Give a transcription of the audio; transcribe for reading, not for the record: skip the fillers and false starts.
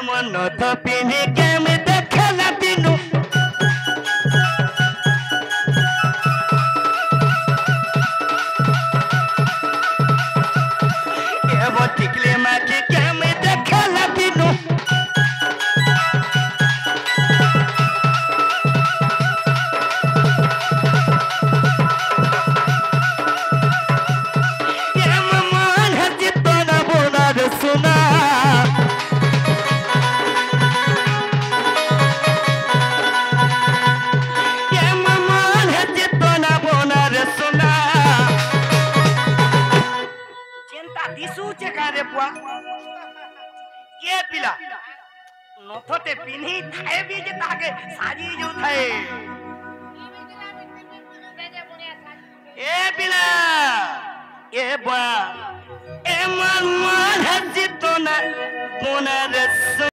एमन नथ पिनी केमी देखला दिनु एवो टिकली माटी केमी देखला दिनु ये पिला नथते पिन्ही थाए भी जे ताके साजी जो थाए ए पिला ए बा ए मन मन हज तो ना